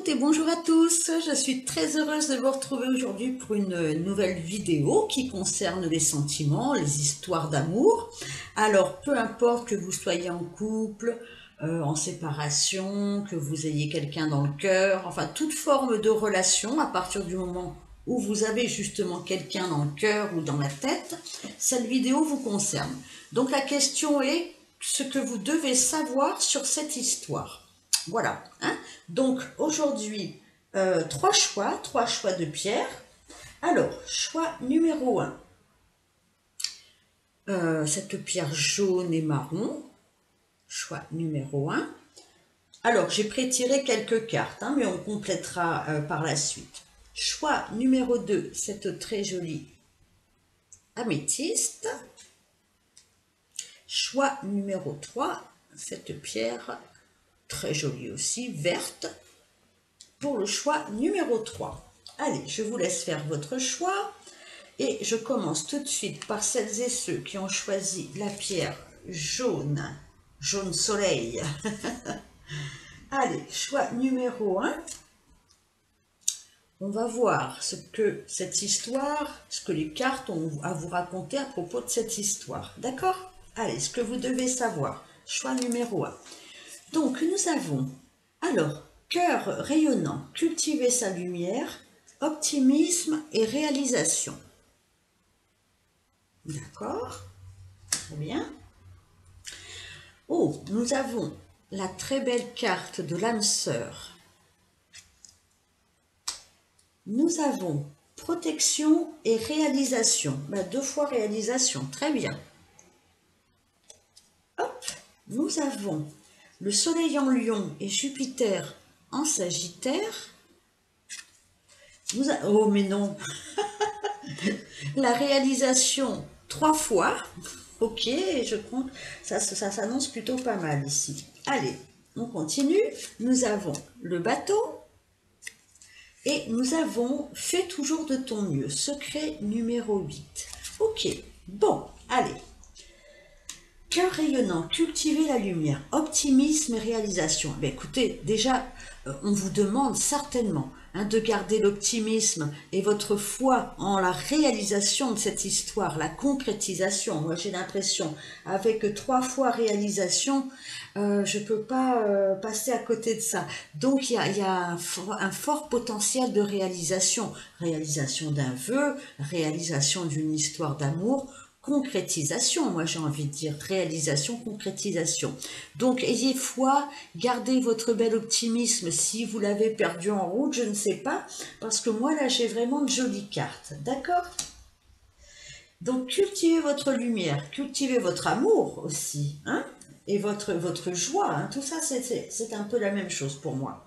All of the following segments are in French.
toutes et bonjour à tous, je suis très heureuse de vous retrouver aujourd'hui pour une nouvelle vidéo qui concerne les sentiments, les histoires d'amour. Alors peu importe que vous soyez en couple, en séparation, que vous ayez quelqu'un dans le cœur, enfin toute forme de relation à partir du moment où vous avez justement quelqu'un dans le cœur ou dans la tête, cette vidéo vous concerne. Donc la question est ce que vous devez savoir sur cette histoire. Voilà, hein. Donc aujourd'hui, trois choix de pierre. Alors, choix numéro 1, cette pierre jaune et marron. Choix numéro 1. Alors, j'ai prétiré quelques cartes, hein, mais on complétera par la suite. Choix numéro 2, cette très jolie améthyste. Choix numéro 3, cette pierre très jolie aussi, verte, pour le choix numéro 3. Allez, je vous laisse faire votre choix et je commence tout de suite par celles et ceux qui ont choisi la pierre jaune, jaune soleil. Allez, choix numéro 1. On va voir ce que cette histoire, ce que les cartes ont à vous raconter à propos de cette histoire. D'accord? Allez, ce que vous devez savoir. Choix numéro 1. Donc, nous avons, alors, cœur rayonnant, cultiver sa lumière, optimisme et réalisation. D'accord, très bien. Oh, nous avons la très belle carte de l'âme sœur. Nous avons protection et réalisation. Ben, 2 fois réalisation, très bien. Hop, nous avons le soleil en lion et Jupiter en sagittaire. Oh mais non. La réalisation 3 fois. Ok, je compte. Ça s'annonce plutôt pas mal ici. Allez, on continue. Nous avons le bateau. Et nous avons fait toujours de ton mieux. Secret numéro 8. Ok, bon, allez. Cœur rayonnant, cultiver la lumière, optimisme et réalisation. Ben écoutez, déjà, on vous demande certainement de garder l'optimisme et votre foi en la réalisation de cette histoire, la concrétisation. Moi, j'ai l'impression, avec 3 fois réalisation, je ne peux pas passer à côté de ça. Donc, il y a un fort potentiel de réalisation. Réalisation d'un vœu, réalisation d'une histoire d'amour, concrétisation, moi j'ai envie de dire, réalisation, concrétisation. Donc ayez foi, gardez votre bel optimisme si vous l'avez perdu en route, je ne sais pas, parce que moi là j'ai vraiment de jolies cartes, d'accord? Donc cultivez votre lumière, cultivez votre amour aussi, hein, et votre joie, hein, tout ça c'est un peu la même chose pour moi.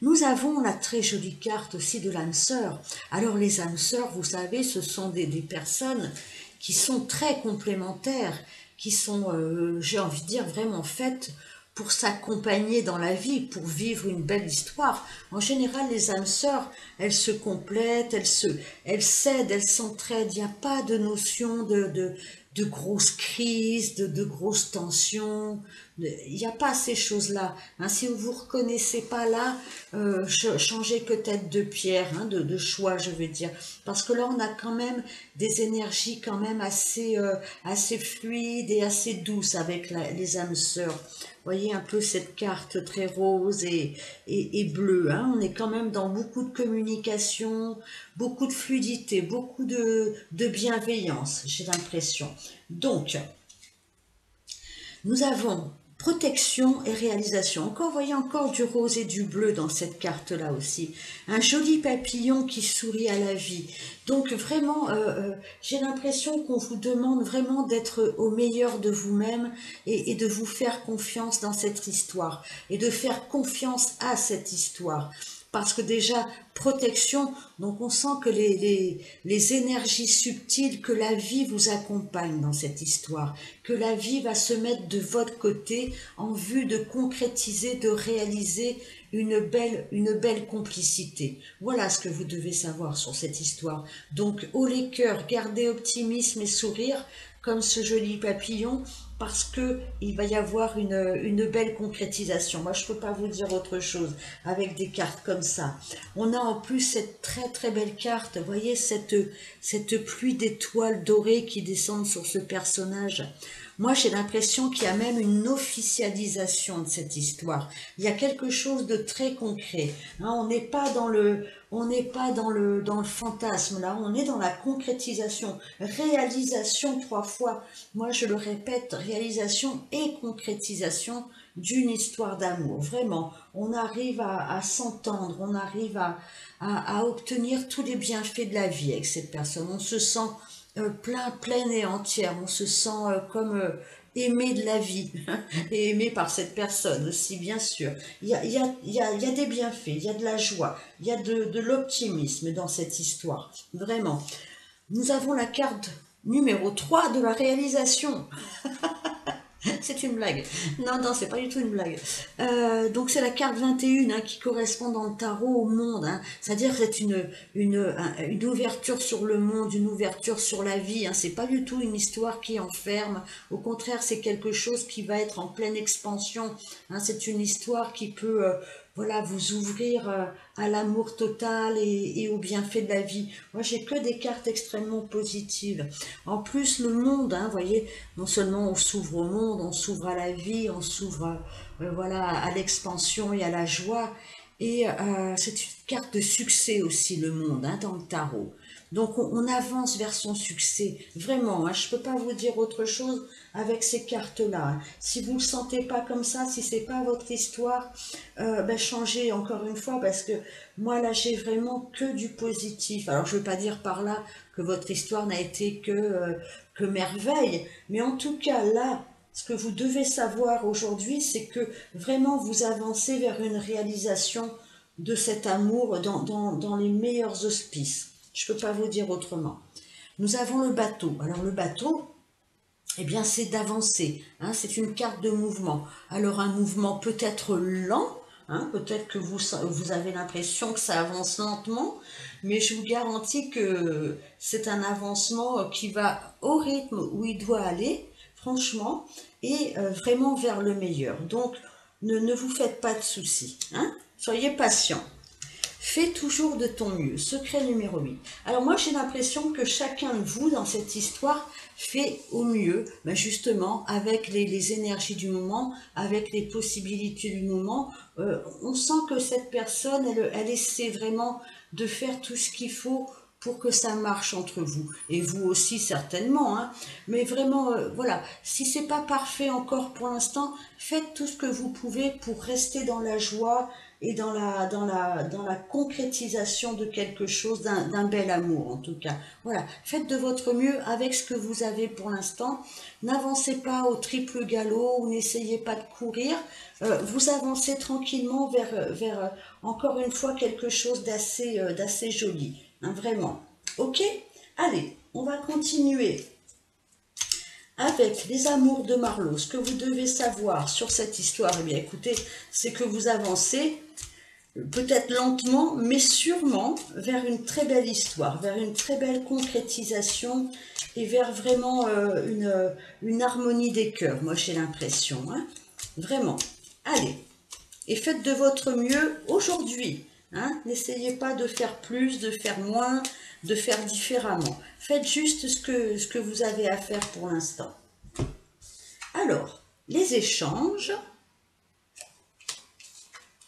Nous avons la très jolie carte aussi de l'âme sœur. Alors les âmes sœurs, vous savez, ce sont des personnes qui sont très complémentaires, qui sont, j'ai envie de dire, vraiment faites pour s'accompagner dans la vie, pour vivre une belle histoire. En général, les âmes sœurs, elles se complètent, elles s'aident, elles s'entraident. Il n'y a pas de notion de grosses crises, de grosses tensions. Il n'y a pas ces choses-là. Hein. Si vous ne vous reconnaissez pas là, changez peut-être de pierre, hein, de choix, je veux dire. Parce que là, on a quand même des énergies quand même assez, assez fluides et assez douces avec les âmes sœurs. Vous voyez un peu cette carte très rose et bleue. Hein. On est quand même dans beaucoup de communication, beaucoup de fluidité, beaucoup de bienveillance, j'ai l'impression. Donc, nous avons protection et réalisation. Encore, vous voyez encore du rose et du bleu dans cette carte-là aussi. Un joli papillon qui sourit à la vie. Donc vraiment, j'ai l'impression qu'on vous demande vraiment d'être au meilleur de vous-même et de vous faire confiance dans cette histoire et de faire confiance à cette histoire. Parce que déjà, protection, donc on sent que les énergies subtiles, que la vie vous accompagne dans cette histoire, que la vie va se mettre de votre côté en vue de concrétiser, de réaliser une belle complicité. Voilà ce que vous devez savoir sur cette histoire. Donc, haut les cœurs, gardez optimisme et sourire, comme ce joli papillon, parce que il va y avoir une belle concrétisation. Moi, je ne peux pas vous dire autre chose avec des cartes comme ça. On a en plus cette très très belle carte, vous voyez, cette pluie d'étoiles dorées qui descendent sur ce personnage. Moi, j'ai l'impression qu'il y a même une officialisation de cette histoire. Il y a quelque chose de très concret. Hein, on n'est pas dans le fantasme, là, on est dans la concrétisation. Réalisation 3 fois. Moi, je le répète, réalisation et concrétisation d'une histoire d'amour. Vraiment, on arrive à s'entendre, on arrive à obtenir tous les bienfaits de la vie avec cette personne. On se sent pleine et entière, on se sent comme aimé de la vie et aimé par cette personne aussi, bien sûr. Il y a des bienfaits, il y a de la joie, il y a de l'optimisme dans cette histoire, vraiment. Nous avons la carte numéro 3 de la réalisation. C'est une blague. Non, non, c'est pas du tout une blague. Donc c'est la carte 21 hein, qui correspond dans le tarot au monde. Hein. C'est-à-dire que c'est une ouverture sur le monde, une ouverture sur la vie. Hein. C'est pas du tout une histoire qui enferme. Au contraire, c'est quelque chose qui va être en pleine expansion. Hein. C'est une histoire qui peut voilà, vous ouvrir à l'amour total et au bienfait de la vie. Moi, j'ai que des cartes extrêmement positives. En plus, le monde, hein, voyez, non seulement on s'ouvre au monde, on s'ouvre à la vie, on s'ouvre voilà, à l'expansion et à la joie. Et c'est une carte de succès aussi, le monde, hein, dans le tarot. Donc on avance vers son succès, vraiment, hein, je ne peux pas vous dire autre chose avec ces cartes-là. Hein. Si vous ne le sentez pas comme ça, si ce n'est pas votre histoire, ben changez encore une fois, parce que moi là j'ai vraiment que du positif. Alors je ne veux pas dire par là que votre histoire n'a été que merveille, mais en tout cas là, ce que vous devez savoir aujourd'hui, c'est que vraiment vous avancez vers une réalisation de cet amour dans les meilleurs auspices. Je ne peux pas vous dire autrement. Nous avons le bateau. Alors le bateau, eh bien c'est d'avancer. Hein, c'est une carte de mouvement. Alors un mouvement peut-être lent, hein, peut-être que vous avez l'impression que ça avance lentement, mais je vous garantis que c'est un avancement qui va au rythme où il doit aller, franchement, et vraiment vers le meilleur. Donc ne vous faites pas de soucis. Hein, soyez patient. Fais toujours de ton mieux. Secret numéro 8. Alors moi, j'ai l'impression que chacun de vous, dans cette histoire, fait au mieux, ben justement, avec les énergies du moment, avec les possibilités du moment. On sent que cette personne, elle essaie vraiment de faire tout ce qu'il faut pour que ça marche entre vous. Et vous aussi, certainement. Hein. Mais vraiment, voilà, si c'est pas parfait encore pour l'instant, faites tout ce que vous pouvez pour rester dans la joie et dans la concrétisation de quelque chose, d'un bel amour en tout cas. Voilà, faites de votre mieux avec ce que vous avez pour l'instant. N'avancez pas au triple galop ou n'essayez pas de courir. Vous avancez tranquillement vers encore une fois quelque chose d'assez joli, hein, vraiment. Ok? Allez, on va continuer avec les amours de Marlowe. Ce que vous devez savoir sur cette histoire, eh bien écoutez, c'est que vous avancez peut-être lentement, mais sûrement vers une très belle histoire, vers une très belle concrétisation et vers vraiment une harmonie des cœurs, moi j'ai l'impression. Hein, vraiment. Allez, et faites de votre mieux aujourd'hui. Hein, n'essayez pas de faire plus, de faire moins, de faire différemment. Faites juste ce que vous avez à faire pour l'instant. Alors, les échanges.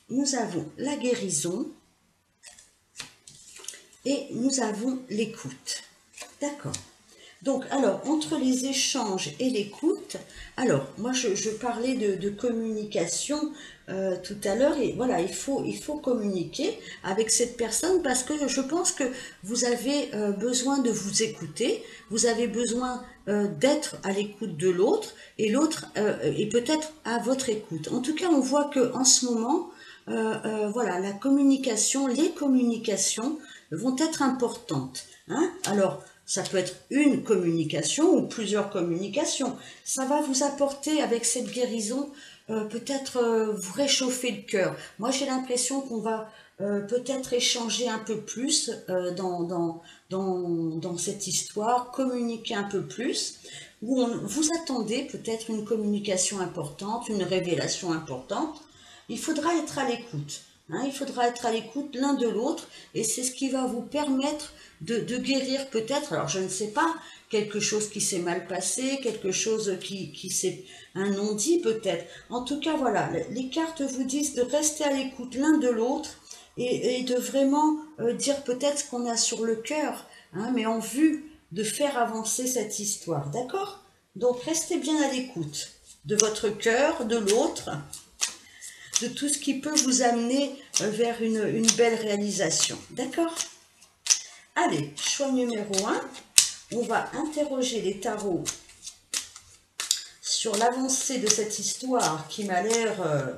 Nous avons la guérison et nous avons l'écoute. D'accord. Donc, alors, entre les échanges et l'écoute, alors, moi, je parlais de communication tout à l'heure, et voilà, il faut communiquer avec cette personne parce que je pense que vous avez besoin de vous écouter, vous avez besoin d'être à l'écoute de l'autre, et l'autre est peut-être à votre écoute. En tout cas, on voit qu'en ce moment, voilà, la communication, les communications vont être importantes. Hein. Alors, ça peut être une communication ou plusieurs communications. Ça va vous apporter avec cette guérison peut-être vous réchauffer le cœur. Moi, j'ai l'impression qu'on va peut-être échanger un peu plus dans cette histoire, communiquer un peu plus, où vous attendez peut-être une communication importante, une révélation importante. Il faudra être à l'écoute. Hein, il faudra être à l'écoute l'un de l'autre et c'est ce qui va vous permettre de guérir peut-être, alors je ne sais pas, quelque chose qui s'est mal passé, quelque chose qui s'est, un non-dit peut-être. En tout cas, voilà, les cartes vous disent de rester à l'écoute l'un de l'autre et de vraiment dire peut-être ce qu'on a sur le cœur, hein, mais en vue de faire avancer cette histoire, d'accord? Donc restez bien à l'écoute de votre cœur, de l'autre, de tout ce qui peut vous amener vers une belle réalisation. D'accord? Allez, choix numéro 1. On va interroger les tarots sur l'avancée de cette histoire qui m'a l'air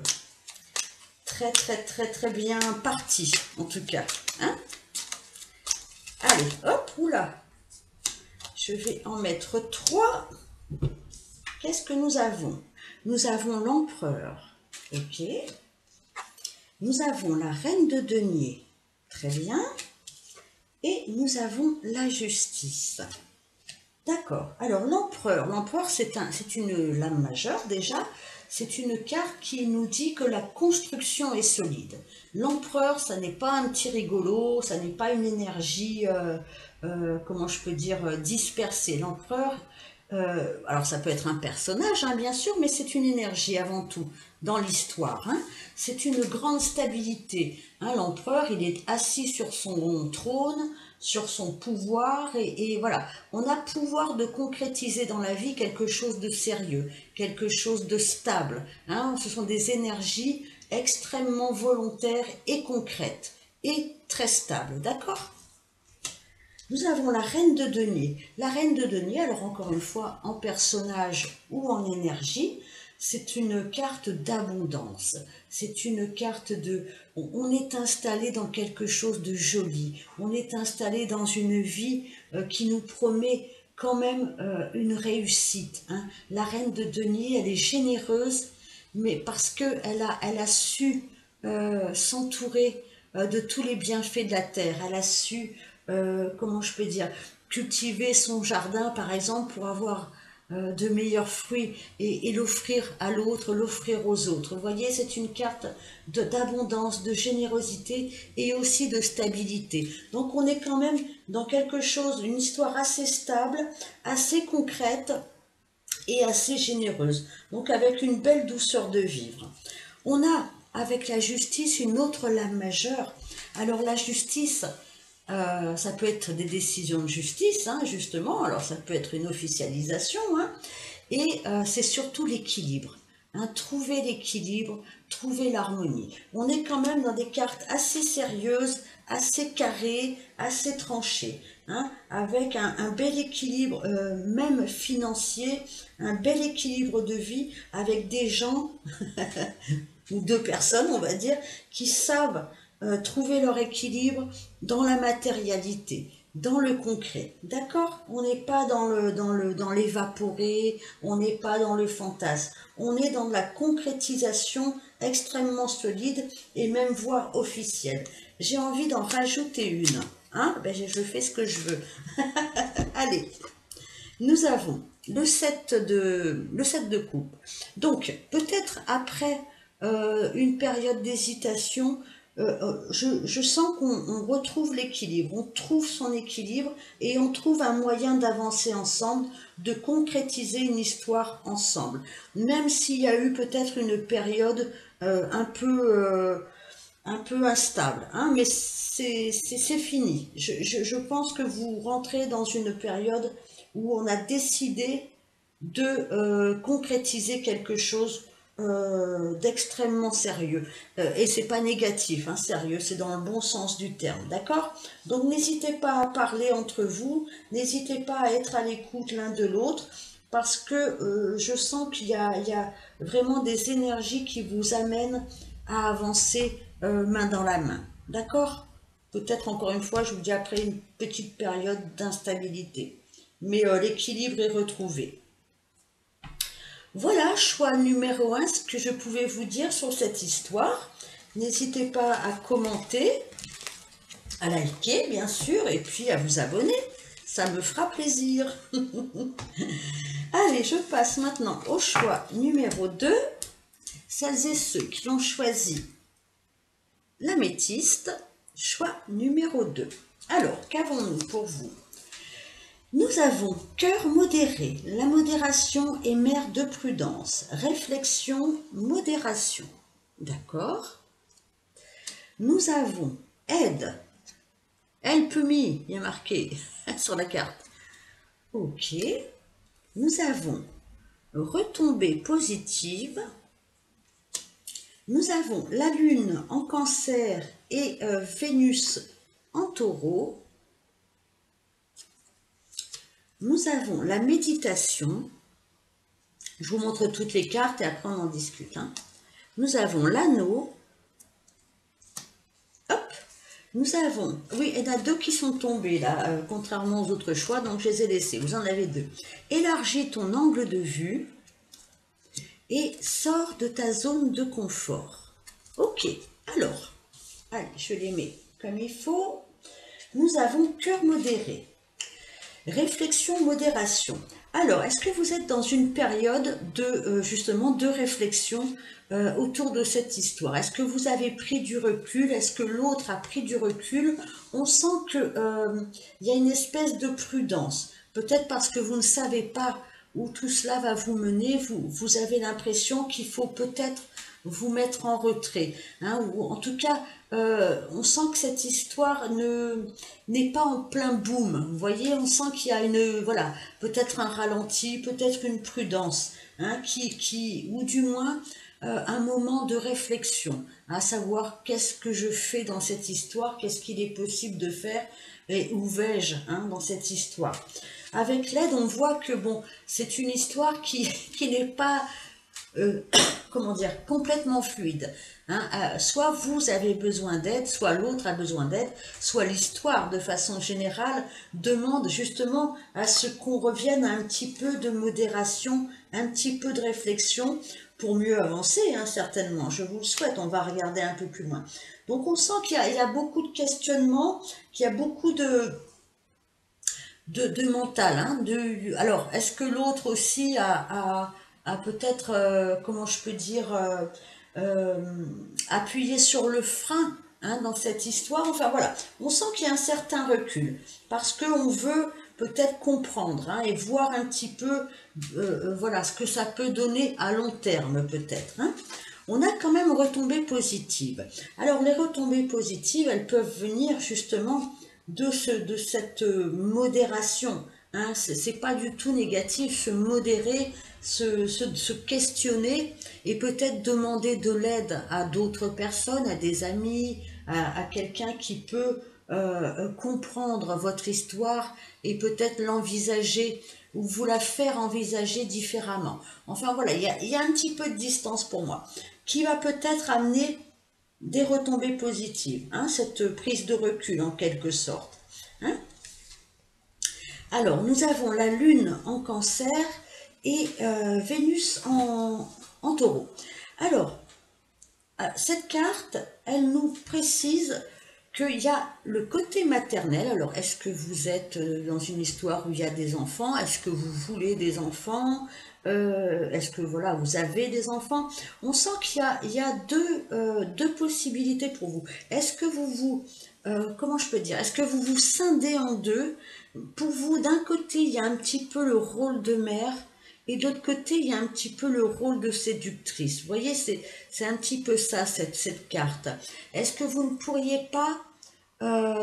très bien partie, en tout cas. Hein? Allez, hop, oula. Je vais en mettre 3. Qu'est-ce que nous avons? Nous avons l'empereur. Ok. Nous avons la reine de denier. Très bien. Et nous avons la justice. D'accord. Alors l'empereur c'est une lame majeure déjà. C'est une carte qui nous dit que la construction est solide. L'empereur, ça n'est pas un petit rigolo, ça n'est pas une énergie, comment je peux dire, dispersée. L'empereur, alors ça peut être un personnage, hein, bien sûr, mais c'est une énergie avant tout dans l'histoire. Hein. C'est une grande stabilité. Hein. L'empereur, il est assis sur son trône, sur son pouvoir, et voilà. On a pouvoir de concrétiser dans la vie quelque chose de sérieux, quelque chose de stable. Hein. Ce sont des énergies extrêmement volontaires et concrètes, et très stables, d'accord ? Nous avons la reine de denier. La reine de denier, alors encore une fois, en personnage ou en énergie, c'est une carte d'abondance. C'est une carte de... On est installé dans quelque chose de joli. On est installé dans une vie qui nous promet quand même une réussite. Hein. La reine de denier, elle est généreuse, mais parce qu'elle a su s'entourer de tous les bienfaits de la terre. Elle a su comment je peux dire, cultiver son jardin par exemple pour avoir de meilleurs fruits et l'offrir à l'autre, l'offrir aux autres. Vous voyez, c'est une carte d'abondance, de générosité et aussi de stabilité. Donc on est quand même dans quelque chose, une histoire assez stable, assez concrète et assez généreuse. Donc avec une belle douceur de vivre. On a avec la justice une autre lame majeure. Alors la justice, ça peut être des décisions de justice, hein, justement, alors ça peut être une officialisation, hein, et c'est surtout l'équilibre. Hein, trouver l'équilibre, trouver l'harmonie. On est quand même dans des cartes assez sérieuses, assez carrées, assez tranchées, hein, avec un bel équilibre, même financier, un bel équilibre de vie, avec des gens, ou deux personnes, on va dire, qui savent trouver leur équilibre dans la matérialité, dans le concret. D'accord? On n'est pas dans l'évaporé, on n'est pas dans le fantasme. On est dans la concrétisation extrêmement solide et même voire officielle. J'ai envie d'en rajouter une. Hein? Ben, je fais ce que je veux. Allez, nous avons le 7 de coupe. Donc, peut-être après une période d'hésitation, je sens qu'on retrouve l'équilibre, on trouve son équilibre et on trouve un moyen d'avancer ensemble, de concrétiser une histoire ensemble. Même s'il y a eu peut-être une période un peu instable, hein, mais c'est fini. Je pense que vous rentrez dans une période où on a décidé de concrétiser quelque chose d'extrêmement sérieux. Et c'est pas négatif, hein, sérieux, c'est dans le bon sens du terme, d'accord? Donc n'hésitez pas à parler entre vous, n'hésitez pas à être à l'écoute l'un de l'autre, parce que je sens qu'il y a vraiment des énergies qui vous amènent à avancer main dans la main, d'accord? Peut-être encore une fois, je vous dis après une petite période d'instabilité, mais l'équilibre est retrouvé. Voilà, choix numéro 1, ce que je pouvais vous dire sur cette histoire. N'hésitez pas à commenter, à liker bien sûr, et puis à vous abonner. Ça me fera plaisir. Allez, je passe maintenant au choix numéro 2. Celles et ceux qui ont choisi l'améthyste, choix numéro 2. Alors, qu'avons-nous pour vous? Nous avons cœur modéré. La modération est mère de prudence. Réflexion, modération. D'accord. Nous avons aide. Help me, il y a marqué sur la carte. Ok. Nous avons retombée positive. Nous avons la Lune en Cancer et Vénus en Taureau. Nous avons la méditation. Je vous montre toutes les cartes et après on en discute. Hein. Nous avons l'anneau. Hop. Nous avons, oui, il y en a 2 qui sont tombés là, contrairement aux autres choix, donc je les ai laissés. Vous en avez 2. Élargis ton angle de vue et sors de ta zone de confort. Ok, alors, allez, je les mets comme il faut. Nous avons cœur modéré. Réflexion, modération. Alors, est-ce que vous êtes dans une période de justement de réflexion autour de cette histoire? Est-ce que vous avez pris du recul? Est-ce que l'autre a pris du recul? On sent que y a une espèce de prudence. Peut-être parce que vous ne savez pas où tout cela va vous mener. Vous avez l'impression qu'il faut peut-être vous mettre en retrait, hein, ou en tout cas, on sent que cette histoire n'est pas en plein boom. Vous voyez, on sent qu'il y a une, voilà, peut-être un ralenti, peut-être une prudence, hein, ou du moins un moment de réflexion, à savoir qu'est-ce que je fais dans cette histoire, qu'est-ce qu'il est possible de faire et où vais-je, hein, dans cette histoire. Avec l'aide, on voit que bon, c'est une histoire qui n'est pas comment dire, complètement fluide. Hein. Soit vous avez besoin d'aide, soit l'autre a besoin d'aide, soit l'histoire, de façon générale, demande justement à ce qu'on revienne à un petit peu de modération, un petit peu de réflexion pour mieux avancer, hein, certainement. Je vous le souhaite, on va regarder un peu plus loin. Donc on sent qu'il y a beaucoup de questionnements, qu'il y a beaucoup de mental. Hein, alors, est-ce que l'autre aussi a peut-être, comment je peux dire, appuyé sur le frein, hein, dans cette histoire? Enfin voilà, on sent qu'il y a un certain recul, parce qu'on veut peut-être comprendre, hein, et voir un petit peu voilà, ce que ça peut donner à long terme peut-être. Hein. On a quand même retombées positives. Alors les retombées positives, elles peuvent venir justement de cette modération. Hein, c'est pas du tout négatif, se modérer, se questionner et peut-être demander de l'aide à d'autres personnes, à des amis, à quelqu'un qui peut comprendre votre histoire et peut-être l'envisager ou vous la faire envisager différemment. Enfin voilà, il y a un petit peu de distance pour moi, qui va peut-être amener des retombées positives, hein, cette prise de recul en quelque sorte. Hein. Alors, nous avons la Lune en Cancer et Vénus en Taureau. Alors, cette carte, elle nous précise qu'il y a le côté maternel. Alors, est-ce que vous êtes dans une histoire où il y a des enfants? Est-ce que vous voulez des enfants? Est-ce que voilà, vous avez des enfants? On sent qu'il y a deux possibilités pour vous. Est-ce que comment je peux dire? Est-ce que vous vous scindez en deux? Pour vous, d'un côté, il y a un petit peu le rôle de mère, et de l'autre côté, il y a un petit peu le rôle de séductrice. Vous voyez, c'est un petit peu ça, cette carte. Est-ce que vous ne pourriez pas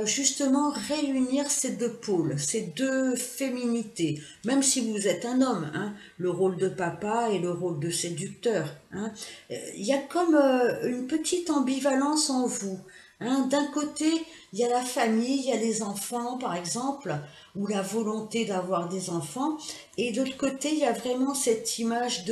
justement réunir ces deux pôles, ces deux féminités, même si vous êtes un homme, hein, le rôle de papa et le rôle de séducteur. Hein, il y a comme une petite ambivalence en vous. Hein. D'un côté, il y a la famille, il y a les enfants, par exemple, ou la volonté d'avoir des enfants, et de l'autre côté, il y a vraiment cette image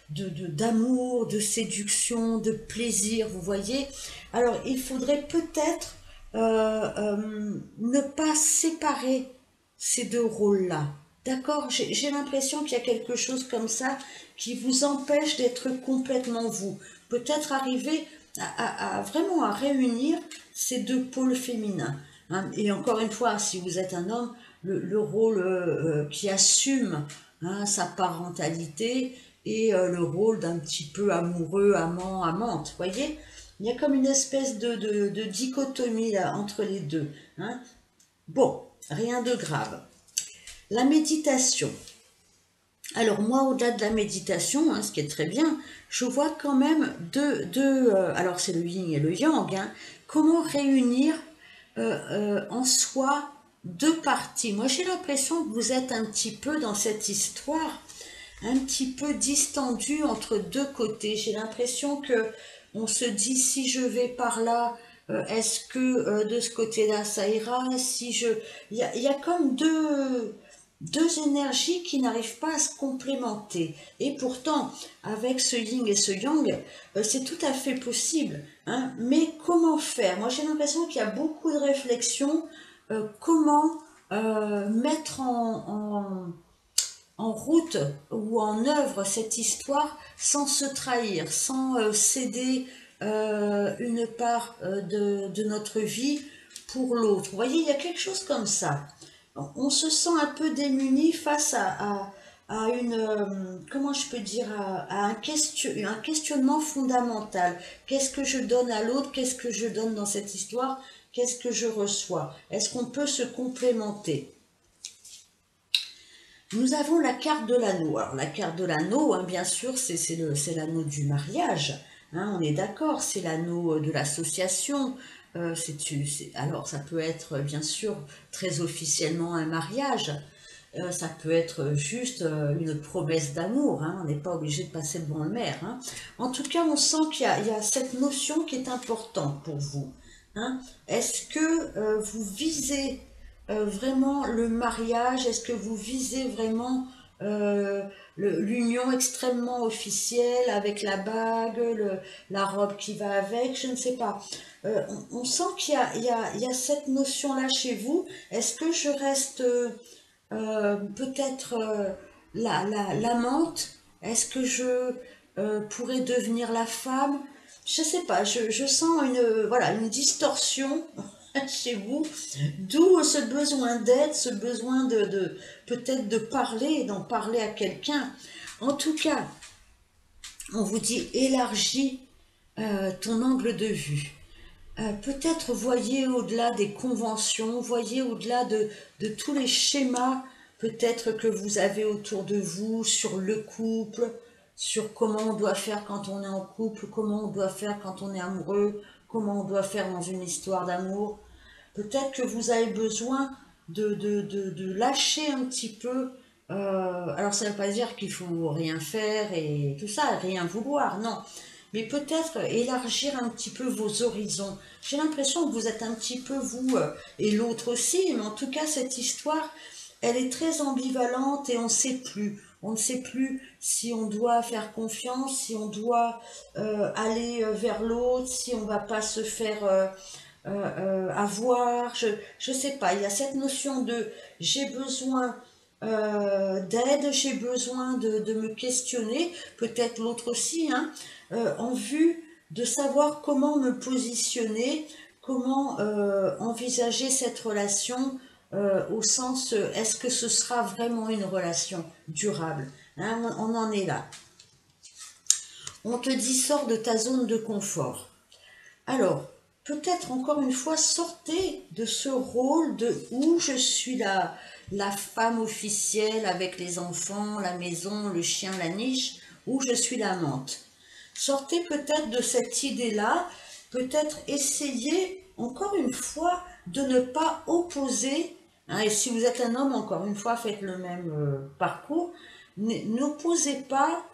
d'amour, de séduction, de plaisir, vous voyez. Alors, il faudrait peut-être ne pas séparer ces deux rôles-là. D'accord? J'ai l'impression qu'il y a quelque chose comme ça qui vous empêche d'être complètement vous. Peut-être arriver vraiment à réunir ces deux pôles féminins. Hein. Et encore une fois, si vous êtes un homme, le rôle qui assume hein, sa parentalité et le rôle d'un petit peu amoureux, amant, amante. Voyez? Il y a comme une espèce de dichotomie là entre les deux. Hein. Bon, rien de grave. La méditation. Alors moi, au-delà de la méditation, hein, ce qui est très bien, je vois quand même alors c'est le yin et le yang, hein, comment réunir en soi deux parties. Moi, j'ai l'impression que vous êtes un petit peu dans cette histoire, un petit peu distendu entre deux côtés. J'ai l'impression que on se dit si je vais par là, est-ce que de ce côté-là ça ira? Si je, il y a comme deux énergies qui n'arrivent pas à se complémenter. Et pourtant, avec ce yin et ce yang, c'est tout à fait possible. Hein. Mais comment faire? Moi, j'ai l'impression qu'il y a beaucoup de réflexions. Comment mettre en route ou en œuvre cette histoire sans se trahir, sans céder une part de notre vie pour l'autre. Vous voyez, il y a quelque chose comme ça. On se sent un peu démuni face à une, comment je peux dire, à un questionnement fondamental. Qu'est-ce que je donne à l'autre? Qu'est-ce que je donne dans cette histoire? Qu'est-ce que je reçois? Est-ce qu'on peut se complémenter? Nous avons la carte de l'anneau. Alors la carte de l'anneau, hein, bien sûr, c'est l'anneau du mariage. Hein, on est d'accord, c'est l'anneau de l'association. Alors ça peut être bien sûr très officiellement un mariage. Ça peut être juste une promesse d'amour. Hein, on n'est pas obligé de passer devant le maire. Hein. En tout cas, on sent il y a cette notion qui est importante pour vous. Hein. Est-ce que vous visez vraiment le mariage? Est-ce que vous visez vraiment l'union extrêmement officielle avec la bague, la robe qui va avec? Je ne sais pas. On sent il y a cette notion-là chez vous. Est-ce que je reste peut-être l'amante? Est-ce que je pourrais devenir la femme? Je sais pas, je sens voilà, une distorsion chez vous, d'où ce besoin d'aide, ce besoin peut-être de parler, d'en parler à quelqu'un. En tout cas, on vous dit élargis ton angle de vue. Peut-être voyez au-delà des conventions, voyez au-delà de tous les schémas peut-être que vous avez autour de vous sur le couple, sur comment on doit faire quand on est en couple, comment on doit faire quand on est amoureux, comment on doit faire dans une histoire d'amour. Peut-être que vous avez besoin de lâcher un petit peu. Alors ça ne veut pas dire qu'il faut rien faire et tout ça, rien vouloir, non. Mais peut-être élargir un petit peu vos horizons. J'ai l'impression que vous êtes un petit peu vous, et l'autre aussi, mais en tout cas cette histoire, elle est très ambivalente et on ne sait plus. On ne sait plus si on doit faire confiance, si on doit aller vers l'autre, si on ne va pas se faire avoir, je sais pas, il y a cette notion de j'ai besoin d'aide, j'ai besoin de me questionner, peut-être l'autre aussi, hein, en vue de savoir comment me positionner, comment envisager cette relation au sens, est-ce que ce sera vraiment une relation durable, hein, on en est là. On te dit sors de ta zone de confort. Alors, peut-être encore une fois, sortez de ce rôle de où je suis la femme officielle avec les enfants, la maison, le chien, la niche, où je suis l'amante. Sortez peut-être de cette idée-là, peut-être essayez encore une fois de ne pas opposer, hein, et si vous êtes un homme, encore une fois, faites le même parcours, n'opposez pas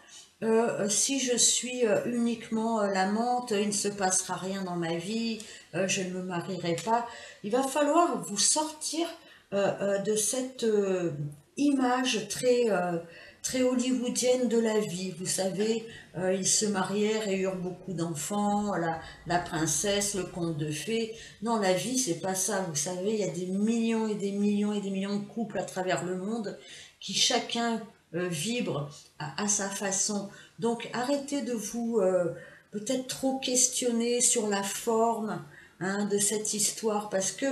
si je suis uniquement l'amante, il ne se passera rien dans ma vie, je ne me marierai pas. Il va falloir vous sortir de cette image très très hollywoodienne de la vie. Vous savez, ils se marièrent et eurent beaucoup d'enfants, la princesse, le conte de fées. Non, la vie, c'est pas ça. Vous savez, il y a des millions et des millions et des millions de couples à travers le monde qui chacun vibre à sa façon. Donc, arrêtez de vous peut-être trop questionner sur la forme, hein, de cette histoire, parce que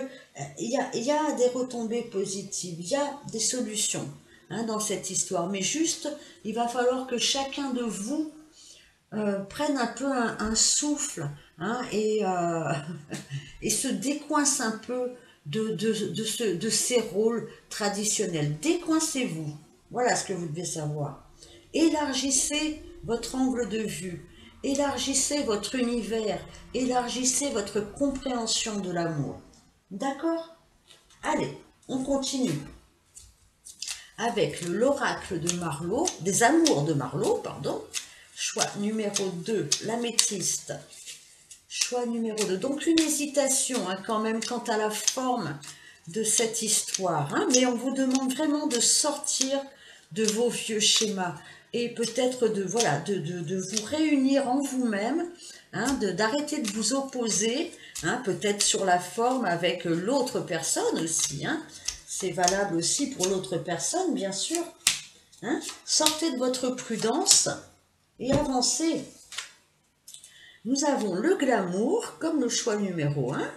il y a des retombées positives, il y a des solutions, hein, dans cette histoire, mais juste, il va falloir que chacun de vous prenne un peu un souffle, hein, et se décoince un peu de ces rôles traditionnels. Décoincez-vous, voilà ce que vous devez savoir. Élargissez votre angle de vue, élargissez votre univers, élargissez votre compréhension de l'amour. D'accord? Allez, on continue avec l'oracle de Marlowe, des amours de Marlowe, pardon. Choix numéro 2, l'améthyste. Choix numéro 2. Donc une hésitation, hein, quand même quant à la forme de cette histoire, hein, mais on vous demande vraiment de sortir de vos vieux schémas et peut-être de, voilà, de vous réunir en vous-même, hein, d'arrêter de vous opposer, hein, peut-être sur la forme avec l'autre personne aussi, hein. C'est valable aussi pour l'autre personne, bien sûr, hein. Sortez de votre prudence et avancez. Nous avons le glamour comme le choix numéro 1,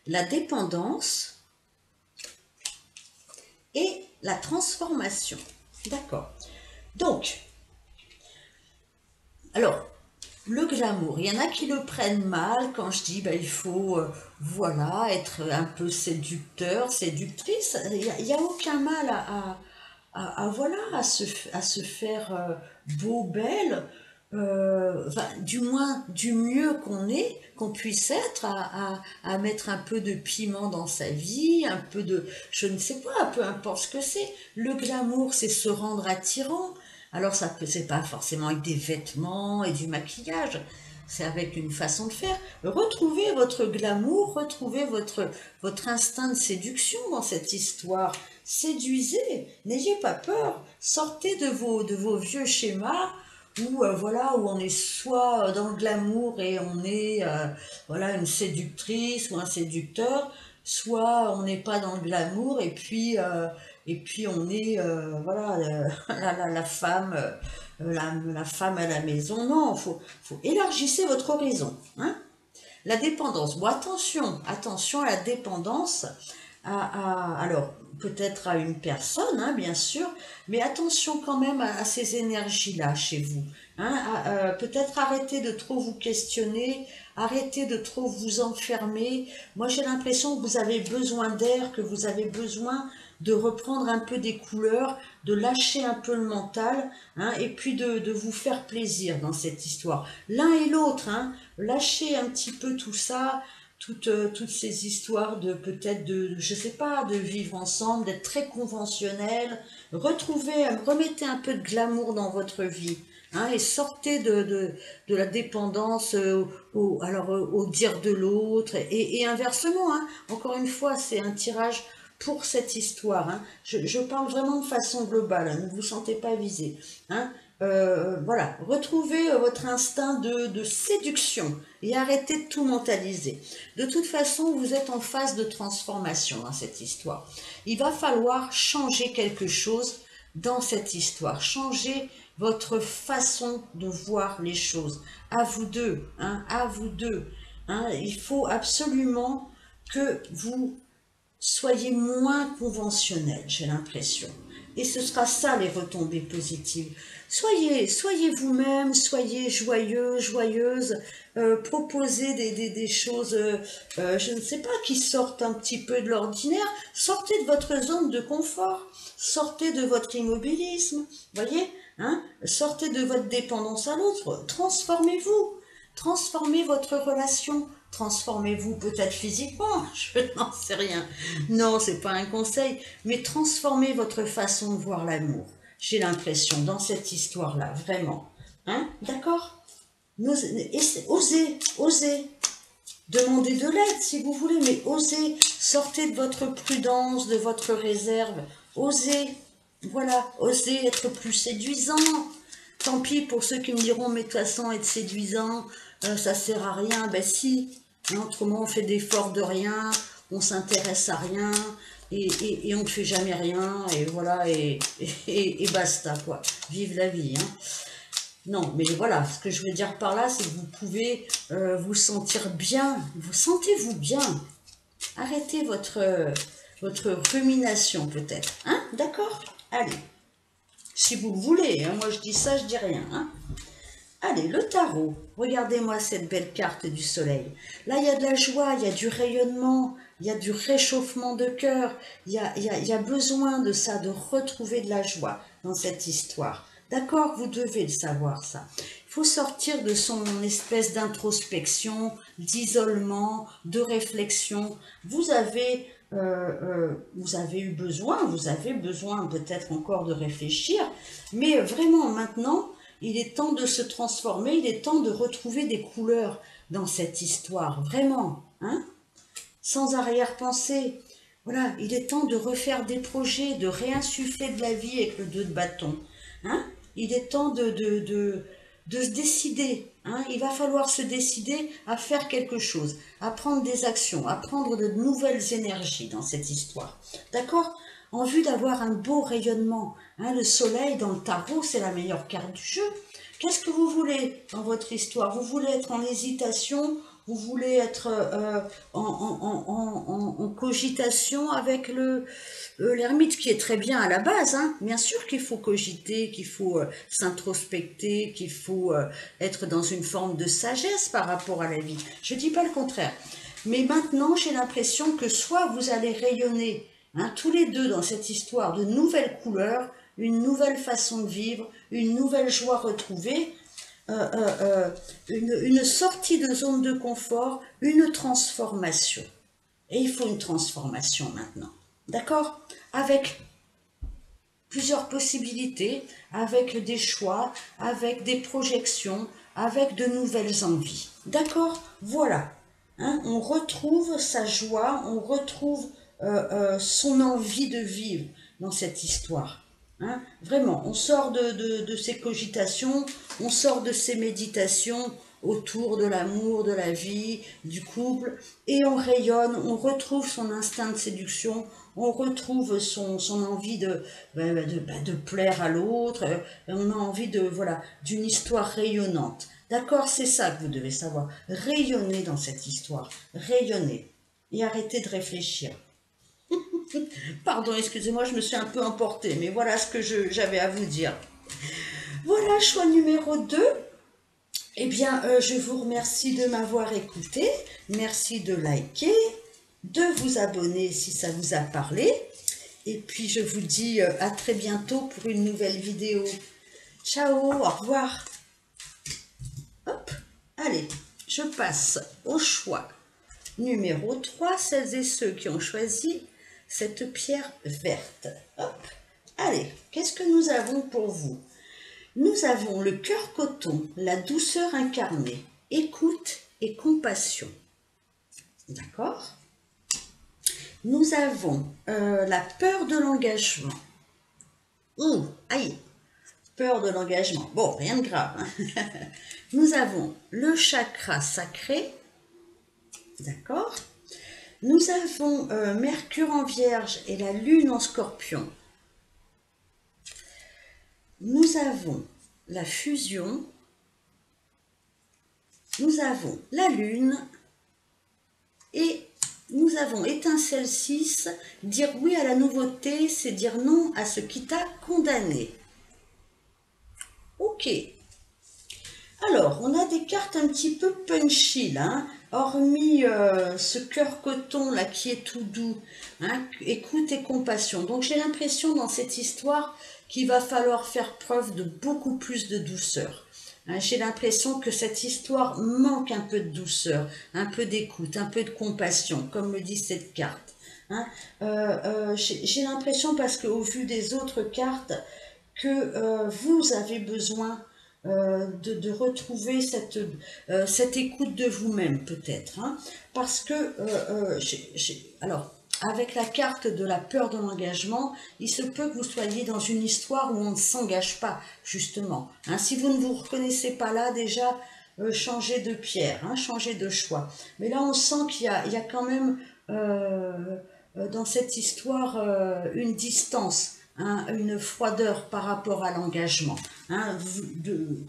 la dépendance et la transformation. D'accord. Donc, alors, le glamour, il y en a qui le prennent mal quand je dis, ben, il faut, voilà, être un peu séducteur, séductrice. Il n'y a aucun mal voilà, à se faire beau, belle, enfin, du moins du mieux qu'on puisse être, à mettre un peu de piment dans sa vie, un peu de, je ne sais pas, peu importe ce que c'est. Le glamour, c'est se rendre attirant. Alors ça peut, c'est pas forcément avec des vêtements et du maquillage, c'est avec une façon de faire. Retrouvez votre glamour, retrouvez votre instinct de séduction dans cette histoire. Séduisez, n'ayez pas peur, sortez de vos vieux schémas où, voilà, où on est soit dans le glamour et on est, voilà, une séductrice ou un séducteur, soit on n'est pas dans le glamour et puis on est, voilà, la femme, la femme à la maison. Non, faut élargissez votre horizon, hein. La dépendance. Bon, attention à la dépendance, alors peut-être à une personne, hein, bien sûr, mais attention quand même à ces énergies-là chez vous, hein, peut-être arrêtez de trop vous questionner, arrêtez de trop vous enfermer. Moi, j'ai l'impression que vous avez besoin d'air, que vous avez besoin de reprendre un peu des couleurs, de lâcher un peu le mental, hein, et puis de vous faire plaisir dans cette histoire. L'un et l'autre, hein, lâchez un petit peu tout ça, toutes ces histoires de peut-être de, je sais pas, de vivre ensemble, d'être très conventionnel. Remettez un peu de glamour dans votre vie, hein, et sortez de la dépendance au dire de l'autre, et inversement, hein. Encore une fois, c'est un tirage pour cette histoire, hein. Je parle vraiment de façon globale, hein, ne vous sentez pas visé, hein. Voilà, retrouvez votre instinct de séduction et arrêtez de tout mentaliser. De toute façon, vous êtes en phase de transformation dans cette histoire. Il va falloir changer quelque chose dans cette histoire, changer votre façon de voir les choses. À vous deux, hein, à vous deux, hein. Il faut absolument que vous soyez moins conventionnel, j'ai l'impression. Et ce sera ça les retombées positives. Soyez vous-même, soyez joyeux, joyeuse, proposez des choses, je ne sais pas, qui sortent un petit peu de l'ordinaire. Sortez de votre zone de confort, sortez de votre immobilisme, voyez, hein, sortez de votre dépendance à l'autre, transformez-vous. Transformez votre relation, transformez-vous peut-être physiquement, je n'en sais rien. Non, c'est pas un conseil, mais transformez votre façon de voir l'amour. J'ai l'impression dans cette histoire-là, vraiment. Hein, d'accord? Osez. Demandez de l'aide si vous voulez, mais osez. Sortez de votre prudence, de votre réserve. Osez. Voilà, oser être plus séduisant. Tant pis pour ceux qui me diront, mais de toute façon, être séduisant, ça sert à rien. Ben si, hein, autrement on fait d'efforts de rien, on s'intéresse à rien, et on ne fait jamais rien, et voilà, et basta, quoi. Vive la vie, hein. Non, mais voilà, ce que je veux dire par là, c'est que vous pouvez vous sentir bien. Vous sentez-vous bien. Arrêtez votre rumination, peut-être. Hein, d'accord? Allez. Si vous le voulez, hein, moi je dis ça, je dis rien. Hein. Allez, le tarot. Regardez-moi cette belle carte du soleil. Là, il y a de la joie, il y a du rayonnement, il y a du réchauffement de cœur. Il y a besoin de ça, de retrouver de la joie dans cette histoire. D'accord? Vous devez le savoir, ça. Il faut sortir de son espèce d'introspection, d'isolement, de réflexion. Vous avez vous avez besoin peut-être encore de réfléchir, mais vraiment maintenant, il est temps de se transformer, il est temps de retrouver des couleurs dans cette histoire, vraiment, hein, sans arrière-pensée. Voilà, il est temps de refaire des projets, de réinsuffler de la vie avec le 2 de bâton. Hein. Il est temps de se décider. Hein. Il va falloir se décider à faire quelque chose, à prendre des actions, à prendre de nouvelles énergies dans cette histoire. D'accord? En vue d'avoir un beau rayonnement. Hein, le soleil dans le tarot, c'est la meilleure carte du jeu. Qu'est-ce que vous voulez dans votre histoire? Vous voulez être en hésitation? Vous voulez être en cogitation avec l'ermite, qui est très bien à la base. Hein. Bien sûr qu'il faut cogiter, qu'il faut s'introspecter, qu'il faut être dans une forme de sagesse par rapport à la vie. Je ne dis pas le contraire. Mais maintenant, j'ai l'impression que soit vous allez rayonner, hein, tous les deux dans cette histoire, de nouvelles couleurs, une nouvelle façon de vivre, une nouvelle joie retrouvée, une sortie de zone de confort, une transformation. Et il faut une transformation maintenant. D'accord? Avec plusieurs possibilités, avec des choix, avec des projections, avec de nouvelles envies. D'accord? Voilà. Hein, on retrouve sa joie, on retrouve son envie de vivre dans cette histoire. Hein, vraiment, on sort de ces cogitations, on sort de ces méditations autour de l'amour, de la vie, du couple, et on rayonne, on retrouve son instinct de séduction, on retrouve son envie de plaire à l'autre, on a envie voilà, d'une histoire rayonnante. D'accord, c'est ça que vous devez savoir. Rayonner dans cette histoire, rayonner, et arrêter de réfléchir. Pardon, excusez-moi, je me suis un peu emportée, mais voilà ce que j'avais à vous dire. Voilà, choix numéro 2. Eh bien, je vous remercie de m'avoir écouté. Merci de liker, de vous abonner si ça vous a parlé. Et puis, je vous dis à très bientôt pour une nouvelle vidéo. Ciao, au revoir. Hop, allez, je passe au choix numéro 3, celles et ceux qui ont choisi cette pierre verte. Hop. Allez, qu'est-ce que nous avons pour vous? Nous avons le cœur coton, la douceur incarnée, écoute et compassion. D'accord? Nous avons la peur de l'engagement. Ouh, aïe, peur de l'engagement. Bon, rien de grave. Hein. Nous avons le chakra sacré. D'accord? Nous avons Mercure en Vierge et la Lune en Scorpion. Nous avons la fusion. Nous avons la Lune. Et nous avons étincelle 6. Dire oui à la nouveauté, c'est dire non à ce qui t'a condamné. Ok. Alors, on a des cartes un petit peu punchy, là, hein, hormis ce cœur coton, là, qui est tout doux, hein, écoute et compassion. Donc, j'ai l'impression, dans cette histoire, qu'il va falloir faire preuve de beaucoup plus de douceur. Hein, j'ai l'impression que cette histoire manque un peu de douceur, un peu d'écoute, un peu de compassion, comme le dit cette carte. Hein. J'ai l'impression, parce qu'au vu des autres cartes, que vous avez besoin de retrouver cette écoute de vous-même, peut-être. Hein, parce que, alors, avec la carte de la peur de l'engagement, il se peut que vous soyez dans une histoire où on ne s'engage pas, justement. Hein, si vous ne vous reconnaissez pas là, déjà, changez de pierre, hein, changez de choix. Mais là, on sent qu'il y a quand même, dans cette histoire, une distance, hein, une froideur par rapport à l'engagement. Hein,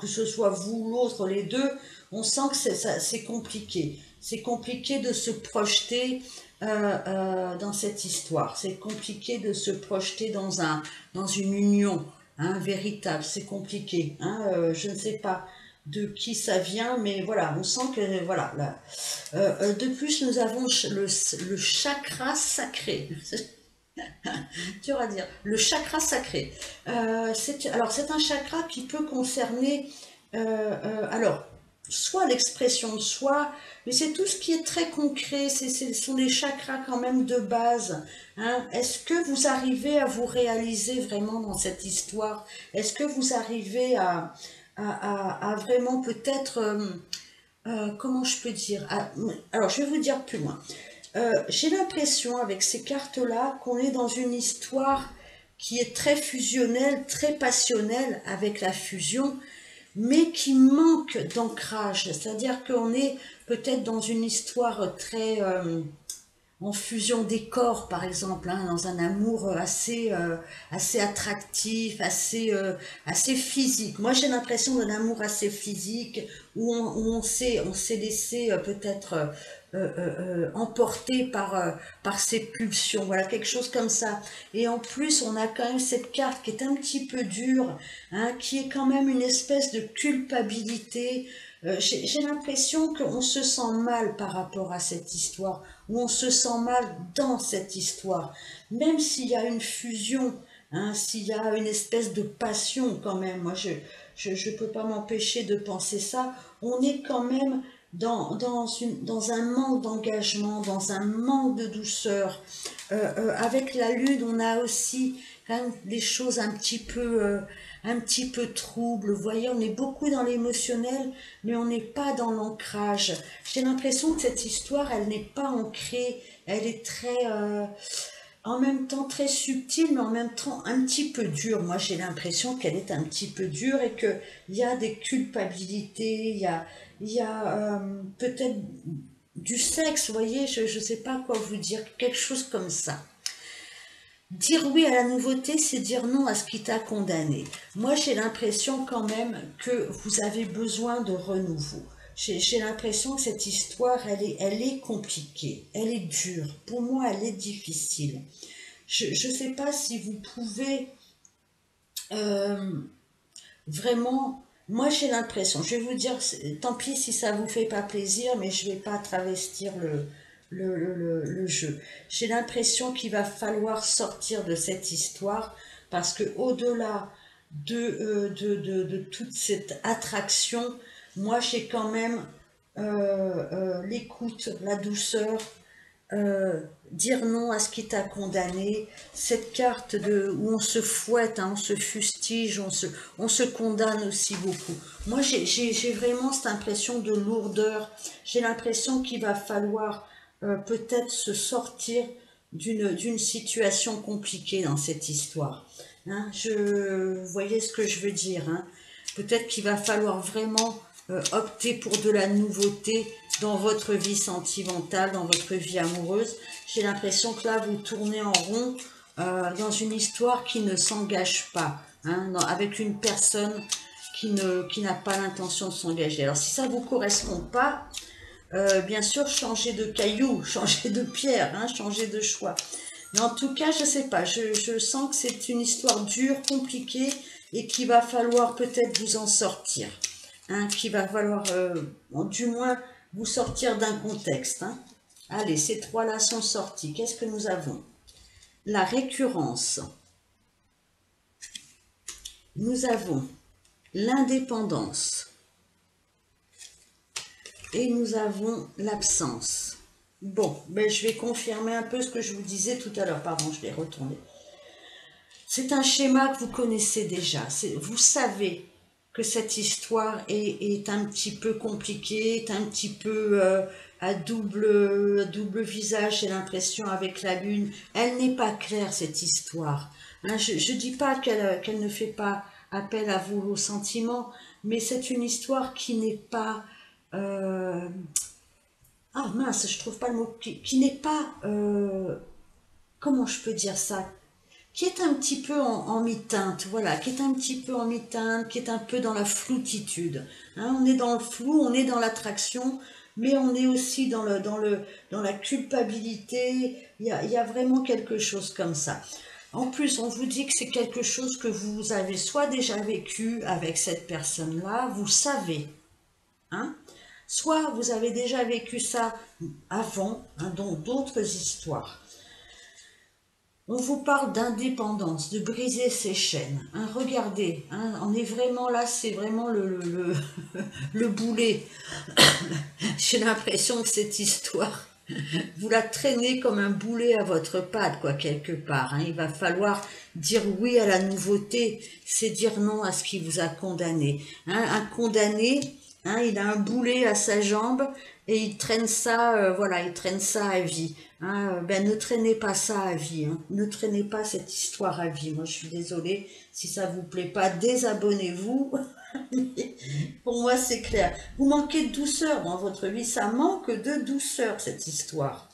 que ce soit vous, l'autre, les deux, on sent que c'est compliqué. C'est compliqué de se projeter dans cette histoire. C'est compliqué de se projeter dans une union, hein, véritable. C'est compliqué. Hein, je ne sais pas de qui ça vient, mais voilà, on sent que, voilà. Là. De plus, nous avons le chakra sacré. Dur à dire. Le chakra sacré. Alors, c'est un chakra qui peut concerner... alors, soit l'expression de soi, mais c'est tout ce qui est très concret, ce sont des chakras quand même de base. Hein. Est-ce que vous arrivez à vous réaliser vraiment dans cette histoire? Est-ce que vous arrivez à vraiment peut-être, comment je peux dire, alors je vais vous dire plus loin. J'ai l'impression avec ces cartes-là qu'on est dans une histoire qui est très fusionnelle, très passionnelle avec la fusion, mais qui manque d'ancrage. C'est-à-dire qu'on est peut-être dans une histoire très en fusion des corps, par exemple, hein, dans un amour assez attractif, assez physique. Moi, j'ai l'impression d'un amour assez physique, où on s'est laissé peut-être emporter par ses pulsions, voilà, quelque chose comme ça. Et en plus, on a quand même cette carte qui est un petit peu dure, hein, qui est quand même une espèce de culpabilité. J'ai l'impression qu'on se sent mal par rapport à cette histoire, ou on se sent mal dans cette histoire, même s'il y a une fusion, hein, s'il y a une espèce de passion quand même. Moi, je peux pas m'empêcher de penser ça. On est quand même dans un manque d'engagement, dans un manque de douceur. Avec la lune, on a aussi quand même des choses un petit peu troubles. Vous voyez, on est beaucoup dans l'émotionnel, mais on n'est pas dans l'ancrage. J'ai l'impression que cette histoire, elle n'est pas ancrée. Elle est très, en même temps très subtile, mais en même temps un petit peu dure. Moi, j'ai l'impression qu'elle est un petit peu dure et qu'il y a des culpabilités, il y a peut-être du sexe, vous voyez, je ne sais pas quoi vous dire, quelque chose comme ça. Dire oui à la nouveauté, c'est dire non à ce qui t'a condamné. Moi, j'ai l'impression quand même que vous avez besoin de renouveau. J'ai l'impression que cette histoire, elle est compliquée, elle est dure. Pour moi, elle est difficile. Je ne sais pas si vous pouvez euh, vraiment... Moi, j'ai l'impression, je vais vous dire, tant pis si ça vous fait pas plaisir, mais je vais pas travestir le jeu. J'ai l'impression qu'il va falloir sortir de cette histoire parce que au-delà de toute cette attraction, moi j'ai quand même l'écoute, la douceur, dire non à ce qui t'a condamné, cette carte où on se fouette, hein, on se fustige, on se condamne aussi beaucoup. Moi, j'ai vraiment cette impression de lourdeur. J'ai l'impression qu'il va falloir peut-être se sortir d'une situation compliquée dans cette histoire. Hein, vous voyez ce que je veux dire, hein. Peut-être qu'il va falloir vraiment opter pour de la nouveauté dans votre vie sentimentale, dans votre vie amoureuse. J'ai l'impression que là, vous tournez en rond dans une histoire qui ne s'engage pas, hein, avec une personne qui n'a pas l'intention de s'engager. Alors, si ça ne vous correspond pas, bien sûr, changez de caillou, changez de pierre, hein, changez de choix. Mais en tout cas, je ne sais pas, je sens que c'est une histoire dure, compliquée, et qu'il va falloir peut-être vous en sortir. Hein, qu'il va falloir, du moins, vous sortir d'un contexte. Hein. Allez, ces trois-là sont sortis. Qu'est-ce que nous avons? La récurrence. Nous avons l'indépendance. Et nous avons l'absence. Bon, ben, je vais confirmer un peu ce que je vous disais tout à l'heure. Pardon, je vais retourner. C'est un schéma que vous connaissez déjà. Vous savez que cette histoire est un petit peu compliquée, est un petit peu à double visage, j'ai l'impression, avec la lune. Elle n'est pas claire, cette histoire. Hein, je ne dis pas qu'elle ne fait pas appel à vos sentiments, mais c'est une histoire qui n'est pas... ah mince, je trouve pas le mot. Qui n'est pas... comment je peux dire ça? Qui est un petit peu en mi-teinte, voilà, qui est un petit peu en mi-teinte, qui est un peu dans la floutitude. Hein, on est dans le flou, on est dans l'attraction, mais on est aussi dans la culpabilité. Il y a vraiment quelque chose comme ça. En plus, on vous dit que c'est quelque chose que vous avez soit déjà vécu avec cette personne-là, vous savez, hein, soit vous avez déjà vécu ça avant, hein, dans d'autres histoires. On vous parle d'indépendance, de briser ses chaînes. Hein, regardez, hein, on est vraiment là, c'est vraiment le boulet. J'ai l'impression que cette histoire, vous la traînez comme un boulet à votre patte, quoi, quelque part. Hein. Il va falloir dire oui à la nouveauté, c'est dire non à ce qui vous a condamné. Hein, un condamné, hein, il a un boulet à sa jambe et il traîne ça, voilà, il traîne ça à vie. Hein, ben ne traînez pas ça à vie, hein. Ne traînez pas cette histoire à vie. Moi, je suis désolée, si ça vous plaît pas, désabonnez-vous. Pour moi, c'est clair. Vous manquez de douceur dans votre vie, ça manque de douceur, cette histoire.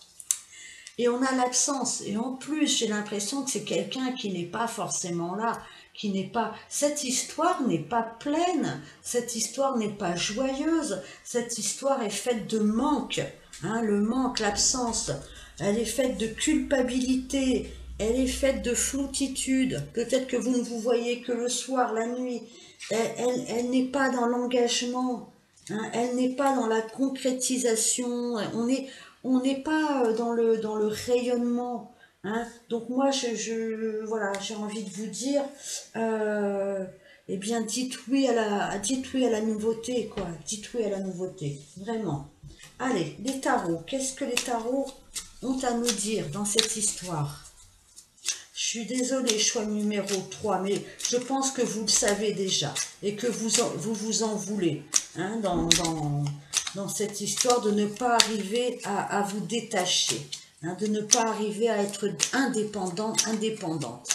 Et on a l'absence. Et en plus, j'ai l'impression que c'est quelqu'un qui n'est pas forcément là, qui n'est pas... Cette histoire n'est pas pleine, cette histoire n'est pas joyeuse, cette histoire est faite de manque, hein, le manque, l'absence. Elle est faite de culpabilité, elle est faite de floutitude. Peut-être que vous ne vous voyez que le soir, la nuit. Elle n'est pas dans l'engagement, hein, elle n'est pas dans la concrétisation. On n'est pas dans le rayonnement. Hein. Donc moi, voilà, j'ai envie de vous dire, eh bien, dites oui à la nouveauté, quoi. Dites oui à la nouveauté, vraiment. Allez, les tarots. Qu'est-ce que les tarots ont à nous dire dans cette histoire? Je suis désolée, choix numéro 3, mais je pense que vous le savez déjà et que vous en voulez, hein, dans cette histoire de ne pas arriver à vous détacher, hein, de ne pas arriver à être indépendant, indépendante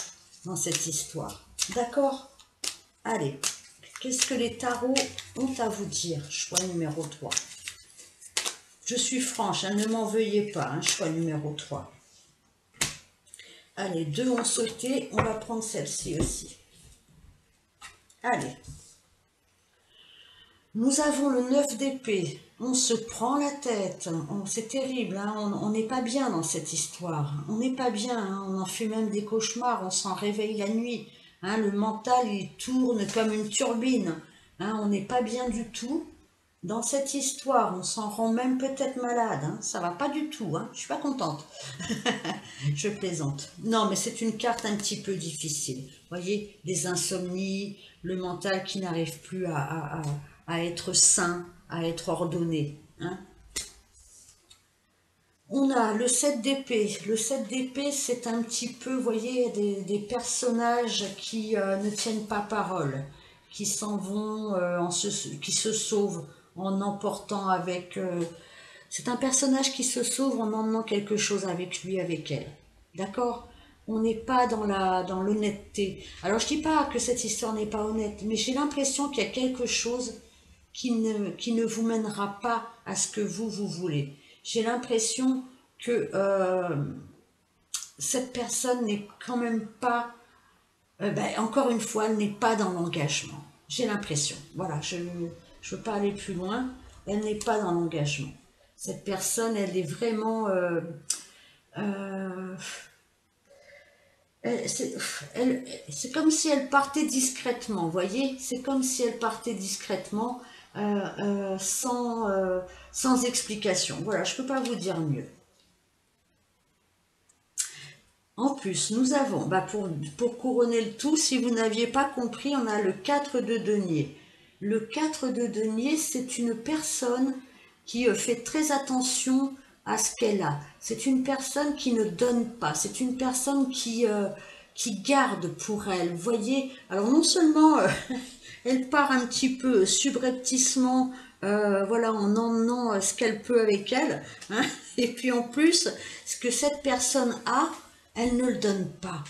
dans cette histoire. D'accord? Allez, qu'est-ce que les tarots ont à vous dire? Choix numéro 3. Je suis franche, hein, ne m'en veuillez pas, hein, choix numéro 3. Allez, 2 ont sauté, on va prendre celle-ci aussi. Allez. Nous avons le 9 d'épée, on se prend la tête, c'est terrible, hein, on n'est pas bien dans cette histoire. On n'est pas bien, hein, on en fait même des cauchemars, on s'en réveille la nuit. Hein, le mental, il tourne comme une turbine. Hein, on n'est pas bien du tout. Dans cette histoire, on s'en rend même peut-être malade, hein. Ça va pas du tout, hein. Je suis pas contente. Je plaisante. Non, mais c'est une carte un petit peu difficile. Vous voyez, les insomnies, le mental qui n'arrive plus à être sain, à être ordonné. Hein. On a le 7 d'épée. Le 7 d'épée, c'est un petit peu, vous voyez, des personnages qui ne tiennent pas parole, qui s'en vont, qui se sauvent en emportant avec... c'est un personnage qui se sauve en emmenant quelque chose avec lui, avec elle. D'accord? On n'est pas dans l'honnêteté. Alors, je ne dis pas que cette histoire n'est pas honnête, mais j'ai l'impression qu'il y a quelque chose qui ne vous mènera pas à ce que vous voulez. J'ai l'impression que cette personne n'est quand même pas... encore une fois, elle n'est pas dans l'engagement. J'ai l'impression. Voilà, je ne veux pas aller plus loin. Elle n'est pas dans l'engagement. Cette personne, elle est vraiment... c'est comme si elle partait discrètement, vous voyez? C'est comme si elle partait discrètement, sans explication. Voilà, je ne peux pas vous dire mieux. En plus, nous avons, pour couronner le tout, si vous n'aviez pas compris, on a le 4 de denier. Le 4 de denier, c'est une personne qui fait très attention à ce qu'elle a. C'est une personne qui ne donne pas. C'est une personne qui garde pour elle. Vous voyez, alors non seulement elle part un petit peu subrepticement voilà, en emmenant ce qu'elle peut avec elle, hein. Et puis en plus, ce que cette personne a, elle ne le donne pas.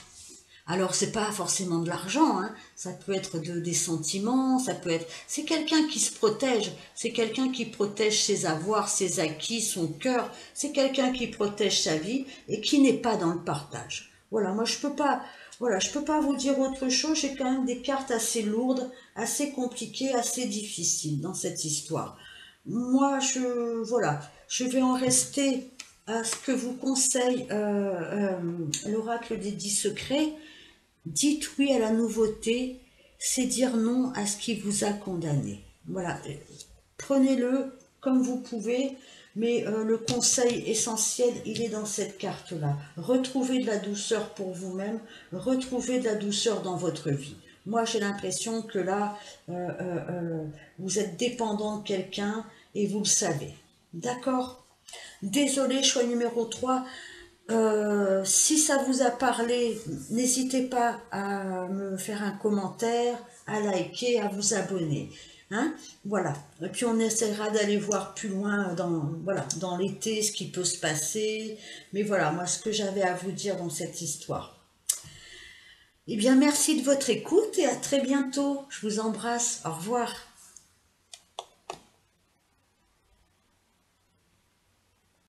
Alors, c'est pas forcément de l'argent, hein. Ça peut être des sentiments, ça peut être... C'est quelqu'un qui se protège, c'est quelqu'un qui protège ses avoirs, ses acquis, son cœur, c'est quelqu'un qui protège sa vie et qui n'est pas dans le partage. Voilà, moi je peux pas... Voilà, je peux pas vous dire autre chose, j'ai quand même des cartes assez lourdes, assez compliquées, assez difficiles dans cette histoire. Moi, voilà, je vais en rester à ce que vous conseille l'oracle des 10 secrets. Dites oui à la nouveauté, c'est dire non à ce qui vous a condamné. Voilà, prenez-le comme vous pouvez, mais le conseil essentiel, il est dans cette carte-là. Retrouvez de la douceur pour vous-même, retrouvez de la douceur dans votre vie. Moi, j'ai l'impression que là, vous êtes dépendant de quelqu'un et vous le savez. D'accord? Désolé, choix numéro 3. Si ça vous a parlé, n'hésitez pas à me faire un commentaire, à liker, à vous abonner. Hein, voilà. Et puis on essaiera d'aller voir plus loin dans, voilà, dans l'été, ce qui peut se passer. Mais voilà, moi, ce que j'avais à vous dire dans cette histoire. Eh bien, merci de votre écoute et à très bientôt. Je vous embrasse. Au revoir.